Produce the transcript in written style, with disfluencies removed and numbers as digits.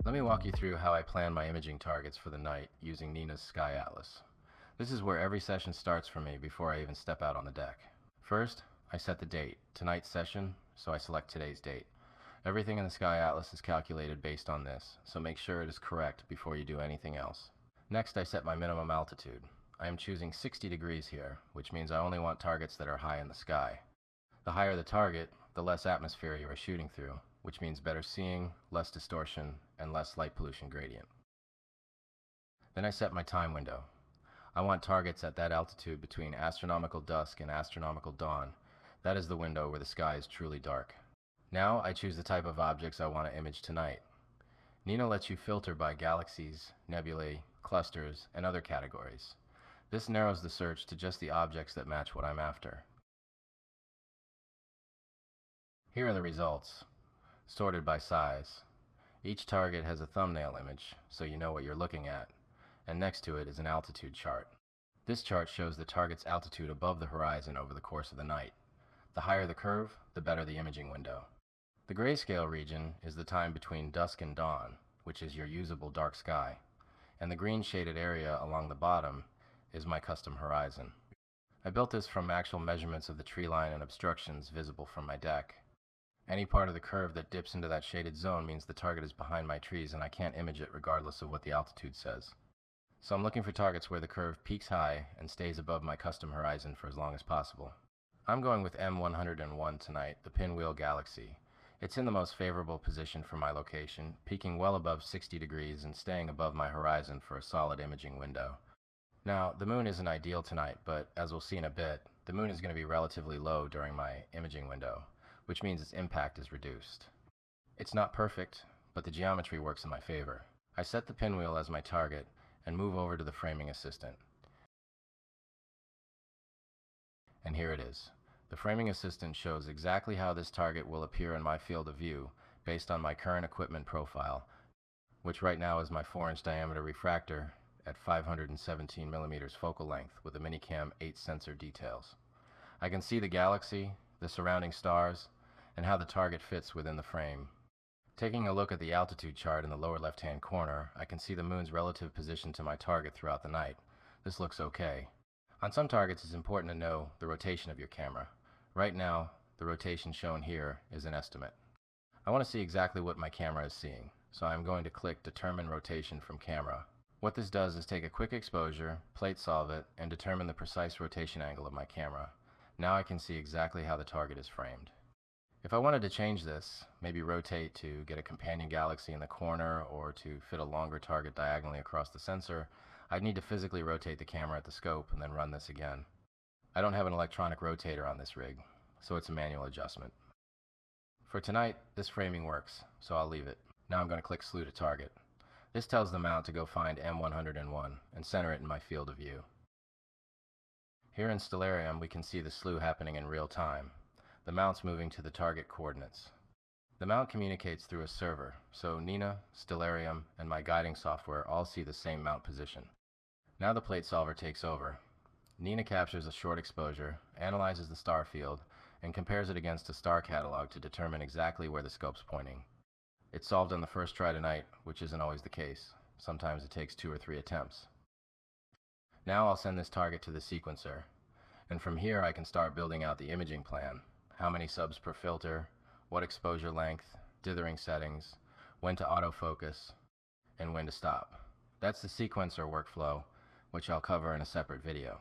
Let me walk you through how I plan my imaging targets for the night using Nina's Sky Atlas. This is where every session starts for me before I even step out on the deck. First, I set the date, tonight's session, so I select today's date. Everything in the Sky Atlas is calculated based on this, so make sure it is correct before you do anything else. Next, I set my minimum altitude. I am choosing 60 degrees here, which means I only want targets that are high in the sky. The higher the target, the less atmosphere you are shooting through, which means better seeing, less distortion, and less light pollution gradient. Then I set my time window. I want targets at that altitude between astronomical dusk and astronomical dawn. That is the window where the sky is truly dark. Now I choose the type of objects I want to image tonight. Nina lets you filter by galaxies, nebulae, clusters, and other categories. This narrows the search to just the objects that match what I'm after. Here are the results, sorted by size. Each target has a thumbnail image, so you know what you're looking at, and next to it is an altitude chart. This chart shows the target's altitude above the horizon over the course of the night. The higher the curve, the better the imaging window. The grayscale region is the time between dusk and dawn, which is your usable dark sky, and the green shaded area along the bottom is my custom horizon. I built this from actual measurements of the tree line and obstructions visible from my deck. Any part of the curve that dips into that shaded zone means the target is behind my trees and I can't image it regardless of what the altitude says. So I'm looking for targets where the curve peaks high and stays above my custom horizon for as long as possible. I'm going with M101 tonight, the Pinwheel Galaxy. It's in the most favorable position for my location, peaking well above 60 degrees and staying above my horizon for a solid imaging window. Now, the moon isn't ideal tonight, but as we'll see in a bit, the moon is going to be relatively low during my imaging window, which means its impact is reduced. It's not perfect, but the geometry works in my favor. I set the pinwheel as my target and move over to the framing assistant. And here it is. The framing assistant shows exactly how this target will appear in my field of view based on my current equipment profile, which right now is my 4-inch diameter refractor at 517 millimeters focal length with a Minicam 8 sensor details. I can see the galaxy, the surrounding stars, and how the target fits within the frame. Taking a look at the altitude chart in the lower left-hand corner, I can see the moon's relative position to my target throughout the night. This looks okay. On some targets, it's important to know the rotation of your camera. Right now, the rotation shown here is an estimate. I want to see exactly what my camera is seeing, so I'm going to click Determine Rotation from Camera. What this does is take a quick exposure, plate solve it, and determine the precise rotation angle of my camera. Now I can see exactly how the target is framed. If I wanted to change this, maybe rotate to get a companion galaxy in the corner or to fit a longer target diagonally across the sensor, I'd need to physically rotate the camera at the scope and then run this again. I don't have an electronic rotator on this rig, so it's a manual adjustment. For tonight, this framing works, so I'll leave it. Now I'm going to click Slew to Target. This tells the mount to go find M101 and center it in my field of view. Here in Stellarium, we can see the slew happening in real time. The mount's moving to the target coordinates. The mount communicates through a server, so Nina, Stellarium, and my guiding software all see the same mount position. Now the plate solver takes over. Nina captures a short exposure, analyzes the star field, and compares it against a star catalog to determine exactly where the scope's pointing. It's solved on the first try tonight, which isn't always the case. Sometimes it takes 2 or 3 attempts. Now I'll send this target to the sequencer, and from here I can start building out the imaging plan. How many subs per filter, what exposure length, dithering settings, when to autofocus, and when to stop. That's the sequencer workflow, which I'll cover in a separate video.